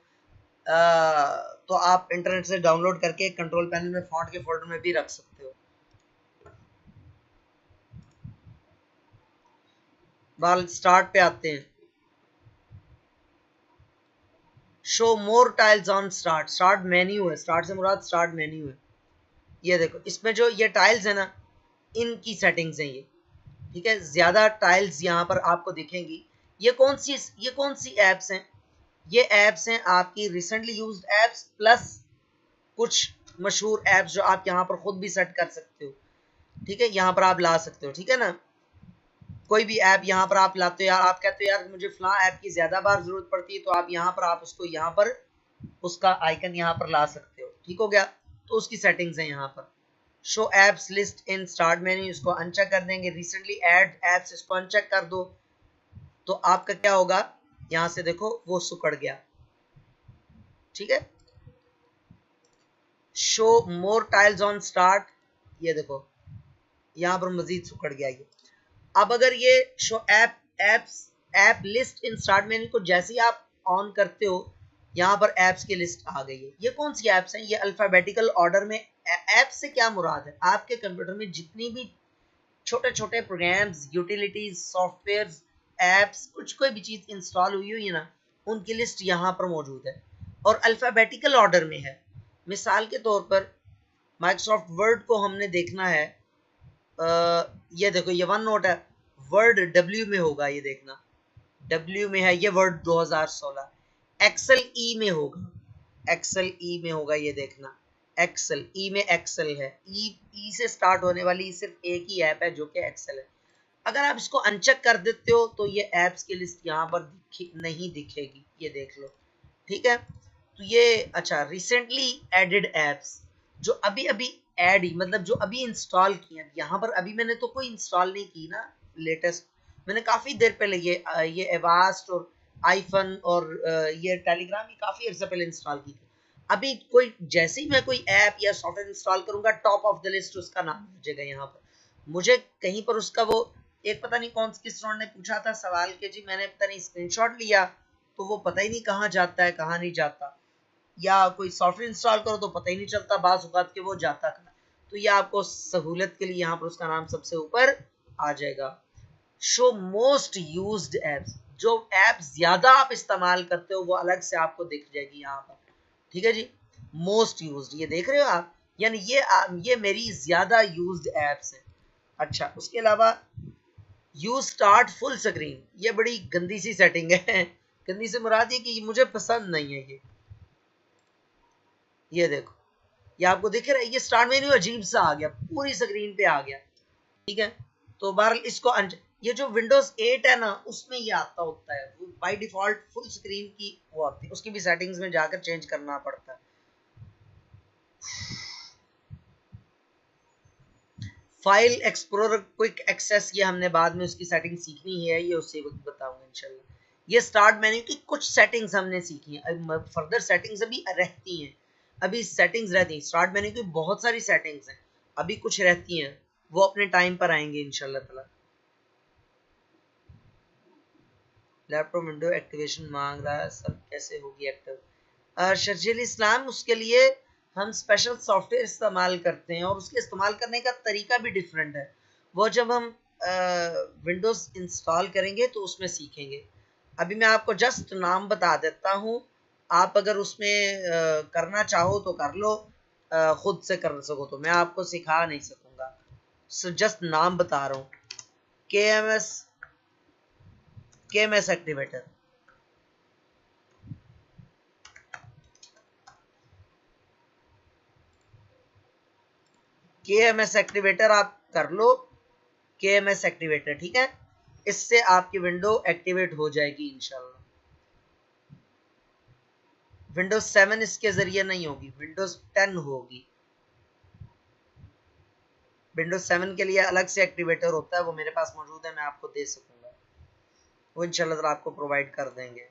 तो आप इंटरनेट से डाउनलोड करके कंट्रोल पैनल में फॉन्ट के फोल्डर में भी रख सकते हो। बाल स्टार्ट पे आते हैं, show more tiles on start, start menu है, स्टार्ट से मुराद स्टार्ट मेन्यू है, ये देखो इसमें जो ये टाइल्स है ना इनकी सेटिंग्स हैं ये, ठीक है, ज्यादा टाइल्स यहाँ पर आपको दिखेंगी। ये कौन सी एप्स हैं, ये एप्स हैं आपकी रिसेंटली यूज्ड एप्स प्लस कुछ मशहूर एप्स जो आप यहाँ पर खुद भी सेट कर सकते हो, ठीक है, यहाँ पर आप ला सकते हो, ठीक है ना। कोई भी ऐप यहाँ पर आप लाते हो, यार आप कहते हो यार मुझे फलां ऐप की ज्यादा बार जरूरत पड़ती है, तो आप यहाँ पर आप उसको यहाँ पर उसका आइकन यहाँ पर ला सकते हो, ठीक हो गया। तो उसकी सेटिंग्स है यहाँ पर, show apps list in start menu, इसको अनचेक कर देंगे। रिसेंटली ऐड एप्स, इसको अनचेक कर दो, तो आपका क्या होगा, यहां से देखो वो सुकड़ गया, ठीक है। Show more tiles on start, ये देखो यहां पर मजीद सुकड़ गया ये। अब अगर ये show app list in start menu को जैसे ही आप ऑन करते हो, यहाँ पर एप्स की लिस्ट आ गई है। ये कौन सी एप्स हैं, ये अल्फाबेटिकल ऑर्डर में। ऐप से क्या मुराद है, आपके कंप्यूटर में जितनी भी छोटे छोटे प्रोग्राम्स, यूटिलिटीज, सॉफ्टवेयर, एप्स, कुछ कोई भी चीज इंस्टॉल हुई है ना, उनकी लिस्ट यहाँ पर मौजूद है और अल्फाबेटिकल ऑर्डर में है। मिसाल के तौर पर माइक्रोसॉफ्ट वर्ड को हमने देखना है, ये देखो ये वन नोट है, वर्ड डब्ल्यू में होगा, ये देखना डब्ल्यू में है, ये वर्ड 2016। एक्सेल ई में होगा, एक्सेल ई में होगा, ये देखना एक्सेल ई में एक्सेल है। ई से स्टार्ट होने वाली सिर्फ एक ही ऐप है जो कि एक्सेल है। अगर आप इसको अनचेक कर देते हो तो ये एप्स की लिस्ट यहाँ पर नहीं दिखेगी, ये देख लो, ठीक है। तो ये अच्छा, रिसेंटली एडेड एप्स, जो अभी अभी ऐड ही मतलब जो अभी इंस्टॉल किए, यहाँ पर अभी मैंने तो कोई इंस्टॉल नहीं की ना लेटेस्ट, मैंने काफी देर पहले ये एवास्ट और आईफोन और ये टेलीग्राम ही काफी अर्से पहले इंस्टॉल की थी। अभी कोई जैसे ही मैं कोई ऐप या सॉफ्टवेयर इंस्टॉल करूंगा, टॉप ऑफ द लिस्ट उसका नाम आ जाएगा यहाँ पर। मुझे कहीं पर उसका वो एक पता नहीं कौन किस स्टूडेंट ने पूछा था सवाल के जी, मैंने पता नहीं स्क्रीनशॉट लिया तो वो पता ही नहीं कहाँ जाता है कहाँ नहीं जाता, या कोई सॉफ्टवेयर इंस्टॉल करो तो पता ही नहीं चलता बाज़ औक़ात के वो जाता कहाँ। तो ये आपको सहूलियत के लिए यहाँ पर उसका नाम सबसे ऊपर आ जाएगा। शो मोस्ट यूज्ड एप्स, जो ऐप ज्यादा आप इस्तेमाल करते हो वो अलग से आपको दिख जाएगी यहाँ पर, ठीक है जी। मोस्ट यूज्ड, ये देख रहे हो आप, यानी ये मेरी ज्यादा यूज्ड एप्स है। अच्छा, उसके अलावा यूज स्टार्ट फुल स्क्रीन, ये बड़ी गंदी सी सेटिंग है गंदी से मुराद ये कि मुझे पसंद नहीं है ये देखो, ये आपको दिख रहा है, ये स्टार्ट मेन्यू अजीब सा आ गया, पूरी स्क्रीन पे आ गया, ठीक है। तो बहरहाल इसको ये जो विंडोज 8 है ना, उसमें ये आता होता है, वो बाय डिफॉल्ट फुल स्क्रीन की वो आती है, उसकी भी सेटिंग्स में जाकर चेंज करना पड़ता है। फाइल एक्सप्लोरर क्विक एक्सेस, ये हमने बाद में उसकी सेटिंग सीखनी है, ये उससे बताऊंगा इंशाल्लाह। ये स्टार्ट मेन्यू की कुछ सेटिंग्स हमने सीखी हैं, फर्दर सेटिंग्स अभी रहती हैं, अभी सेटिंग्स रहती हैं। स्टार्ट मेन्यू की बहुत सारी सेटिंग्स हैं, अभी कुछ रहती हैं, वो अपने टाइम पर आएंगे इंशाल्लाह ताला। लैपटॉप विंडो एक्टिवेशन मांग रहा है सर, कैसे होगी एक्टिव? शर्जील इस्लाम, उसके लिए हम स्पेशल सॉफ्टवेयर इस्तेमाल करते हैं और उसके इस्तेमाल करने का तरीका भी डिफरेंट है, वो जब हम विंडोज़ इंस्टॉल करेंगे तो उसमें सीखेंगे। अभी मैं आपको जस्ट नाम बता देता हूँ, आप अगर उसमें करना चाहो तो कर लो, खुद से कर सको तो मैं आपको सिखा नहीं सकूंगा, जस्ट नाम बता रहा हूँ। KMS एक्टिवेटर, KMS एक्टिवेटर आप कर लो, KMS एक्टिवेटर, ठीक है। इससे आपकी विंडो एक्टिवेट हो जाएगी इंशाल्लाह। विंडोज 7 इसके जरिए नहीं होगी, विंडोज 10 होगी। विंडोज 7 के लिए अलग से एक्टिवेटर होता है, वो मेरे पास मौजूद है, मैं आपको दे सकूंगा, वो इंशाल्लाह आपको प्रोवाइड कर देंगे।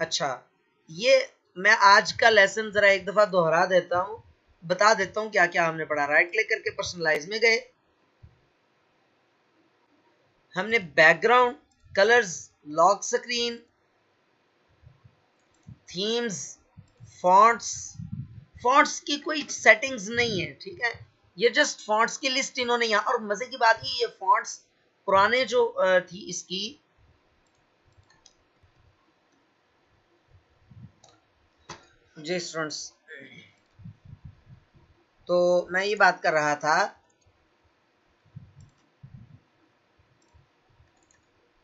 अच्छा, ये मैं आज का लेसन जरा एक दफा दोहरा देता हूँ, बता देता हूँ क्या क्या हमने पढ़ा। राइट क्लिक करके पर्सनलाइज में गए, हमने background, colours, lock screen, themes, fonts की कोई सेटिंग्स नहीं है, ठीक है। ये जस्ट फॉन्ट्स की लिस्ट इन्होंने यहाँ, और मजे की बात ये फॉन्ट्स पुराने जो थी इसकी, जी स्टूडेंट्स, तो मैं ये बात कर रहा था,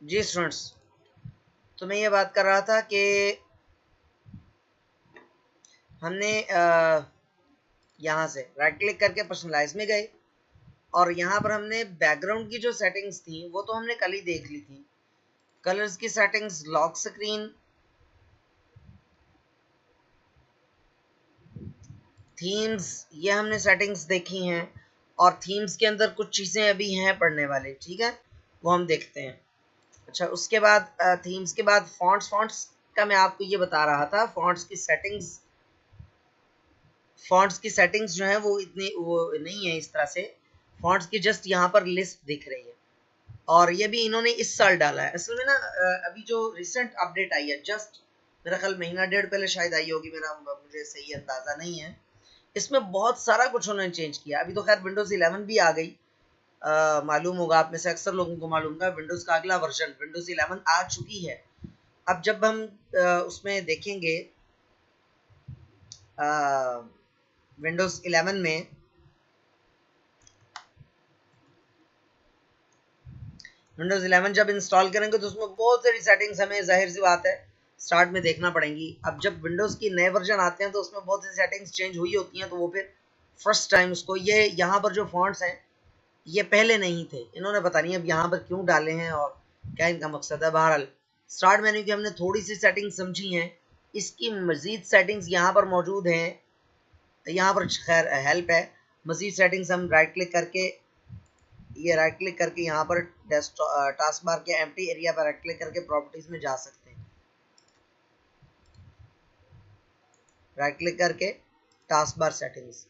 जी स्टूडेंट्स, तो मैं ये बात कर रहा था कि हमने यहाँ से राइट क्लिक करके पर्सनलाइज में गए और यहाँ पर हमने बैकग्राउंड की जो सेटिंग्स थी वो तो हमने कल ही देख ली थी। कलर्स की सेटिंग्स, लॉक स्क्रीन, थीम्स, ये हमने सेटिंग्स देखी हैं, और थीम्स के अंदर कुछ चीज़ें अभी हैं पढ़ने वाले, ठीक है, वो हम देखते हैं। अच्छा, उसके बाद थीम्स के बाद फॉन्ट्स का मैं आपको ये बता रहा था। फॉन्ट्स की सेटिंग्स जो है वो इतनी वो नहीं है इस तरह से। फॉन्ट्स की जस्ट यहाँ पर लिस्ट दिख रही है, और ये भी इन्होंने इस साल डाला है। असल में ना अभी जो रिसेंट अपडेट आई है, जस्ट मेरा ख्याल महीना डेढ़ पहले शायद आई होगी, मुझे सही अंदाज़ा नहीं है। इसमें बहुत सारा कुछ उन्होंने चेंज किया। अभी तो खैर विंडोज़ 11 भी आ गई, मालूम होगा आप में से अक्सर लोगों को मालूम होगा, विंडोज़ का अगला वर्जन विंडोज़ 11 आ चुकी है। अब जब हम उसमें देखेंगे विंडोज़ 11 में, विंडोज़ 11 जब इंस्टॉल करेंगे तो उसमें बहुत सारी सेटिंग्स हमें जाहिर सी बात है स्टार्ट में देखना पड़ेंगी। अब जब विंडोज़ की नए वर्जन आते हैं तो उसमें बहुत सी सेटिंग्स चेंज हुई होती हैं, तो वो फिर फर्स्ट टाइम उसको, ये यहाँ पर जो फॉन्ट्स हैं ये पहले नहीं थे, इन्होंने पता नहीं अब यहाँ पर क्यों डाले हैं और क्या इनका मकसद है। बहरहाल स्टार्ट मेन्यू की हमने थोड़ी सी सेटिंग समझी हैं, इसकी मज़ीद सेटिंग्स यहाँ पर मौजूद हैं। यहाँ पर खैर हेल्प है, मज़ीद सेटिंग्स हम राइट क्लिक करके, ये राइट क्लिक करके यहाँ पर डेस्कटॉप टास्क बार के एम्प्टी एरिया पर राइट क्लिक करके प्रॉपर्टीज में जा सकते हैं। राइट क्लिक करके task bar settings,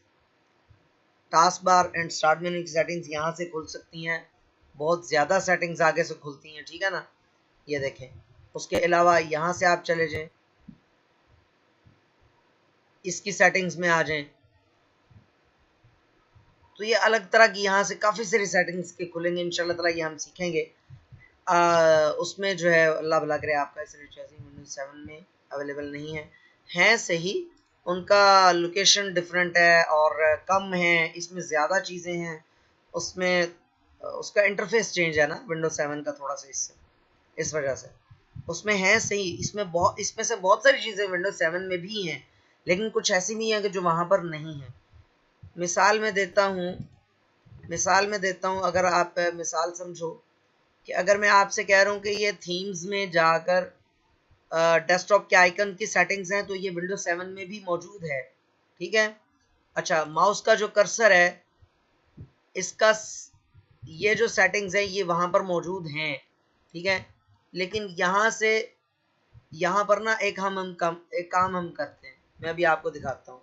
task bar and start menu की सेटिंग्स यहाँ से खुल सकती हैं। बहुत ज़्यादा सेटिंग्स आगे से खुलती हैं, ठीक है ना, ये देखें। उसके अलावा यहाँ से आप चले जाएं, इसकी सेटिंग्स में आ जाएं, तो ये अलग तरह की यहाँ से काफ़ी सारी सेटिंग्स के खुलेंगे इंशाल्लाह ताला, ये हम सीखेंगे। उसमें जो है अल्लाह भला करे आपका इस विंडोज 7 में अवेलेबल नहीं है, हैं सही, उनका लोकेशन डिफरेंट है और कम है, इसमें ज़्यादा चीज़ें हैं, उसमें उसका इंटरफेस चेंज है ना विंडोज 7 का थोड़ा सा, इससे इस वजह से उसमें है सही। इसमें से बहुत सारी चीज़ें विंडोज 7 में भी हैं, लेकिन कुछ ऐसी नहीं है कि जो वहाँ पर नहीं है। मिसाल में देता हूँ, अगर आप मिसाल समझो कि अगर मैं आपसे कह रहा हूँ कि ये थीम्स में जाकर डेस्कटॉप के आइकन की सेटिंग्स हैं, तो ये विंडोज 7 में भी मौजूद है, ठीक है। अच्छा, माउस का जो कर्सर है, इसका ये जो सेटिंग्स है ये वहाँ पर मौजूद हैं, ठीक है। लेकिन यहाँ से यहाँ पर ना एक काम हम करते हैं, मैं अभी आपको दिखाता हूँ।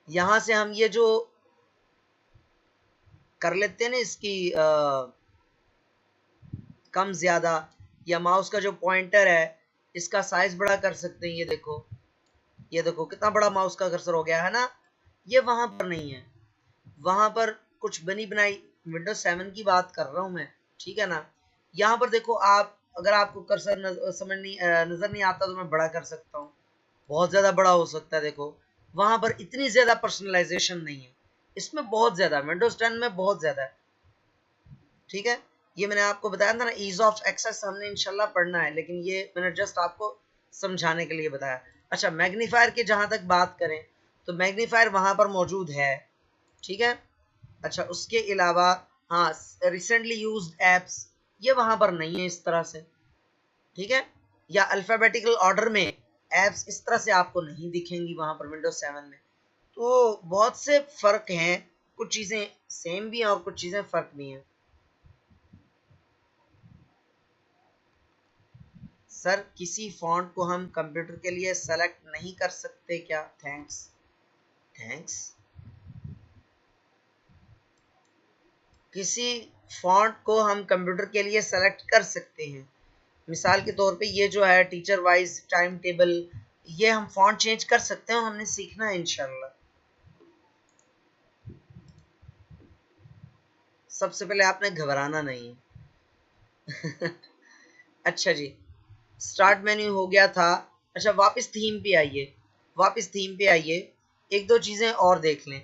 यहाँ से हम ये जो कर लेते हैं ना, इसकी कम ज़्यादा, या माउस का जो पॉइंटर है इसका साइज बड़ा कर सकते हैं। ये देखो कितना बड़ा माउस का कर्सर हो गया है ना, ये वहां पर नहीं है। वहां पर कुछ बनी बनाई विंडोज 7 की बात कर रहा हूं मैं, ठीक है ना। यहाँ पर देखो, आप अगर आपको कर्सर नजर नहीं आता तो मैं बड़ा कर सकता हूँ, बहुत ज्यादा बड़ा हो सकता है। देखो वहां पर इतनी ज्यादा पर्सनलाइजेशन नहीं है, इसमें बहुत ज्यादा विंडोज 10 में बहुत ज्यादा है, ठीक है। ये मैंने आपको बताया था ना, ईज ऑफ एक्सेस हमने इंशाल्लाह पढ़ना है, लेकिन ये मैंने जस्ट आपको समझाने के लिए बताया। अच्छा, मैग्नीफायर की जहां तक बात करें तो मैग्नीफायर वहां पर मौजूद है, ठीक है। अच्छा, उसके अलावा हाँ, रिसेंटली यूज्ड एप्स ये वहां पर नहीं है इस तरह से, ठीक है। या अल्फाबेटिकल ऑर्डर में एप्स इस तरह से आपको नहीं दिखेंगी वहां पर विंडोज 7 में। तो बहुत से फर्क हैं, कुछ चीजें सेम भी हैं और कुछ चीजें फर्क भी हैं। सर, किसी फॉन्ट को हम कंप्यूटर के लिए सेलेक्ट नहीं कर सकते क्या? थैंक्स। किसी फॉन्ट को हम कंप्यूटर के लिए सेलेक्ट कर सकते हैं। मिसाल के तौर पे ये जो है टीचर वाइज टाइम टेबल, ये हम फॉन्ट चेंज कर सकते हैं, हमने सीखना है इंशाल्लाह। सबसे पहले आपने घबराना नहीं है। अच्छा जी, स्टार्ट मेन्यू हो गया था। अच्छा, वापस थीम पे आइए, एक दो चीजें और देख लें।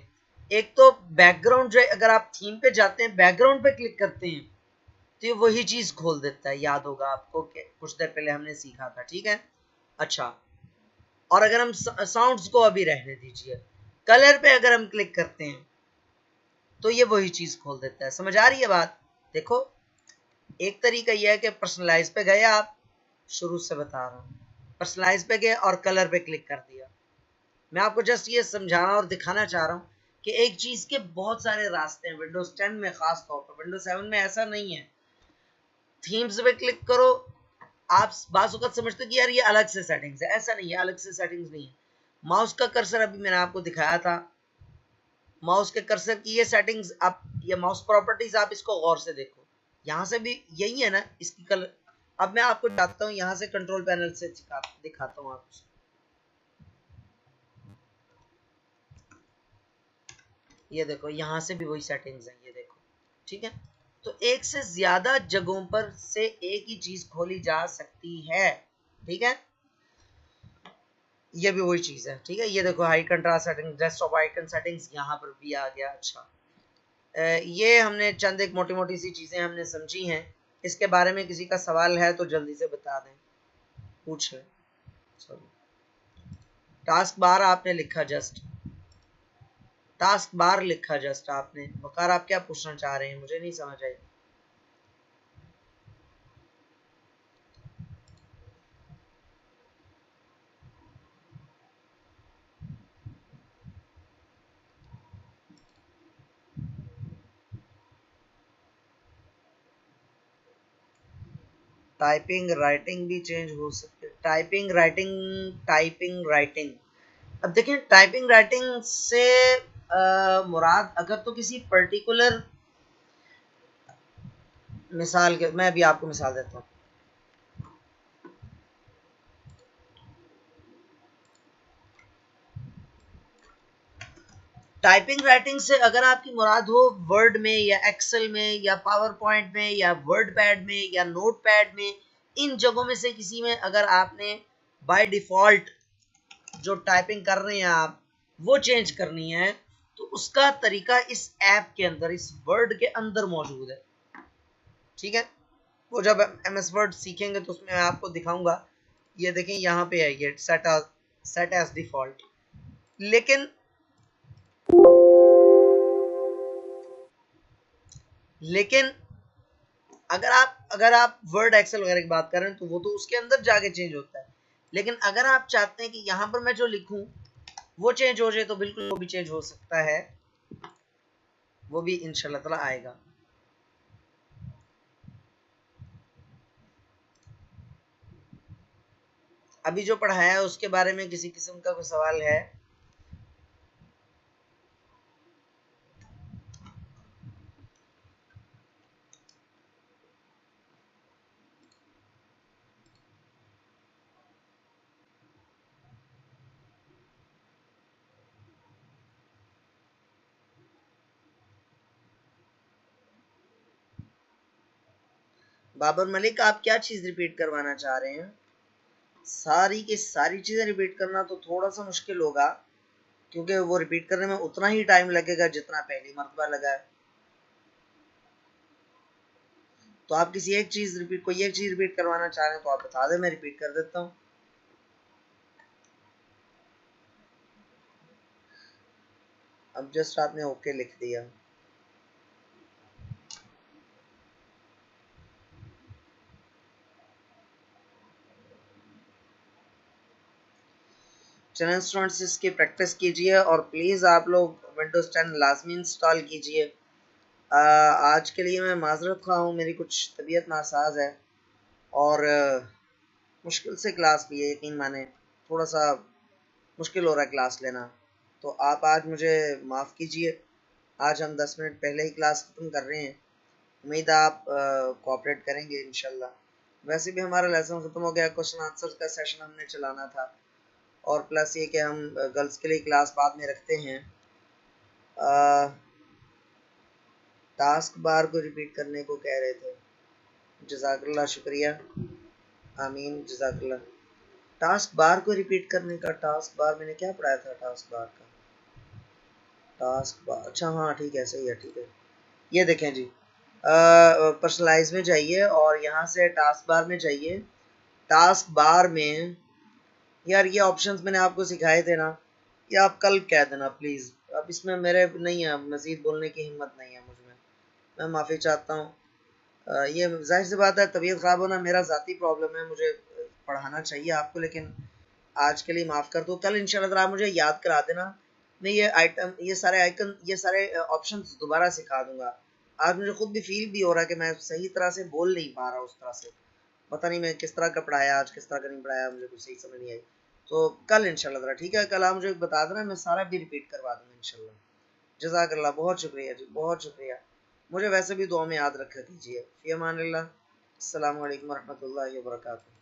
एक तो बैकग्राउंड जो है, अगर आप थीम पे जाते हैं बैकग्राउंड पे क्लिक करते हैं तो ये वही चीज खोल देता है, याद होगा आपको कि कुछ देर पहले हमने सीखा था, ठीक है। अच्छा, और अगर हम साउंड्स को अभी रहने दीजिए, कलर पे अगर हम क्लिक करते हैं तो ये वही चीज खोल देता है। समझ आ रही है बात? देखो एक तरीका यह है कि पर्सनलाइज पे गए, आप शुरू से बता रहा हूँ, पर्सनलाइज पे गए और कलर पे क्लिक कर दिया। मैं आपको जस्ट ये समझाना और दिखाना चाह रहा हूँ कि एक चीज के बहुत सारे रास्ते हैं विंडोज 10 में, खास तौर पर विंडोज 7 में ऐसा नहीं है। थीम्स पे क्लिक करो, आप बात वक्त समझते हो कि यार ये अलग से सेटिंग्स है, ऐसा नहीं है, अलग से सेटिंग्स नहीं है। माउस का कर्सर अभी मैंने आपको दिखाया था, माउस के कर्सर की ये सेटिंग्स, आप ये माउस प्रॉपर्टीज आप इसको गौर से देखो, यहाँ से भी यही है ना इसकी कलर। अब मैं आपको बताता हूँ, यहाँ से कंट्रोल पैनल से दिखाता हूँ आपको। ये देखो यहाँ से भी वही सेटिंग्स हैं, ये देखो, ठीक है। तो एक से ज्यादा जगहों पर से एक ही चीज खोली जा सकती है, ठीक है। ये भी वही चीज है, ठीक है। ये देखो high contrast setting, desktop icon settings यहाँ पर भी आ गया। अच्छा, ये हमने चंद एक मोटी मोटी सी चीजें हमने समझी हैं। इसके बारे में किसी का सवाल है तो जल्दी से बता दें, पूछ लें। टास्क बार आपने लिखा, जस्ट टास्क बार लिखा जस्ट आपने। वकार आप क्या पूछना चाह रहे हैं, मुझे नहीं समझ आई। टाइपिंग राइटिंग भी चेंज हो सकती है, टाइपिंग राइटिंग, टाइपिंग राइटिंग। अब देखिए टाइपिंग राइटिंग से मुराद अगर तो किसी पर्टिकुलर मिसाल के, मैं अभी आपको मिसाल देता हूँ। टाइपिंग राइटिंग से अगर आपकी मुराद हो वर्ड में या एक्सेल में या पावर पॉइंट में या वर्ड पैड में या नोट पैड में, इन जगहों में से किसी में अगर आपने बाय डिफॉल्ट जो टाइपिंग कर रहे हैं आप वो चेंज करनी है, तो उसका तरीका इस ऐप के अंदर, इस वर्ड के अंदर मौजूद है, ठीक है। वो जब MS वर्ड सीखेंगे तो उसमें मैं आपको दिखाऊंगा। ये देखें यहाँ पे है ये सेट एज डिफॉल्ट। लेकिन लेकिन अगर आप वर्ड एक्सेल वगैरह की बात करें तो वो तो उसके अंदर जाके चेंज होता है। लेकिन अगर आप चाहते हैं कि यहाँ पर मैं जो लिखूं वो चेंज हो जाए, तो बिल्कुल वो भी चेंज हो सकता है, वो भी इंशाल्लाह ताला आएगा। अभी जो पढ़ाया है उसके बारे में किसी किस्म का कोई सवाल है? बाबर मलिक, आप क्या चीज रिपीट करवाना चाह रहे हैं? सारी की सारी चीजें रिपीट करना तो थोड़ा सा मुश्किल होगा, क्योंकि वो रिपीट करने में उतना ही टाइम लगेगा जितना पहली मरतबा लगा है। तो आप किसी एक चीज रिपीट, कोई एक चीज रिपीट करवाना चाह रहे हैं तो आप बता दें, मैं रिपीट कर देता हूँ। अब जस्ट आपने ओके लिख दिया। चैनल स्टूडेंट्स इसकी प्रैक्टिस कीजिए और प्लीज़ आप लोग विंडोज़ 10 लाजमी इंस्टॉल कीजिए। आज के लिए मैं माजरत खा हूँ, मेरी कुछ तबीयत नासाज है और मुश्किल से क्लास ली है, यकीन माने थोड़ा सा मुश्किल हो रहा है क्लास लेना, तो आप आज मुझे माफ़ कीजिए। आज हम 10 मिनट पहले ही क्लास ख़त्म कर रहे हैं, उम्मीद है आप कोऑपरेट करेंगे इंशाल्लाह। वैसे भी हमारा लेसन ख़त्म हो गया, क्वेश्चन आंसर का सेशन हमने चलाना था, और प्लस ये कि हम गर्ल्स के लिए क्लास बाद में रखते हैं। टास्क बार को रिपीट करने को कह रहे थे, जज़ाकल्लाह, शुक्रिया, आमीन, जज़ाकल्लाह। टास्क बार को रिपीट करने का, टास्क बार मैंने क्या पढ़ाया था? टास्क बार का, टास्क बार, अच्छा हाँ ठीक है, सही है, ठीक है। ये देखें जी, पर्सनलाइज में जाइए और यहाँ से टास्क बार में जाइए। टास्क बार में यार ये ऑप्शंस मैंने आपको सिखाए थे ना, ये आप कल कह देना प्लीज़। अब इसमें मेरे नहीं है, मज़ीद बोलने की हिम्मत नहीं है मुझ में, मैं माफ़ी चाहता हूँ। ये जाहिर सी बात है, तबीयत ख़राब होना मेरा ज़ाती प्रॉब्लम है, मुझे पढ़ाना चाहिए आपको, लेकिन आज के लिए माफ़ कर दो। कल इंशाल्लाह ताला आप मुझे याद करा देना, मैं ये सारे ऑप्शंस दोबारा सिखा दूंगा। आज मुझे खुद भी फील भी हो रहा है कि मैं सही तरह से बोल नहीं पा रहा उस तरह से, पता नहीं मैं किस तरह का पढ़ाया आज, किस तरह का नहीं पढ़ाया, मुझे कुछ सही समझ नहीं आई। तो कल इंशाल्लाह ताला ठीक है, कल आप मुझे बता देना, मैं सारा भी रिपीट करवा दूंगा इंशाल्लाह। जज़ाकल्लाह, बहुत शुक्रिया जी, बहुत शुक्रिया। मुझे वैसे भी दुआ में याद रखा कीजिए। फ़ी अमानिल्लाह। अस्सलामु अलैकुम वरहमतुल्लाहि वबरकातुहू।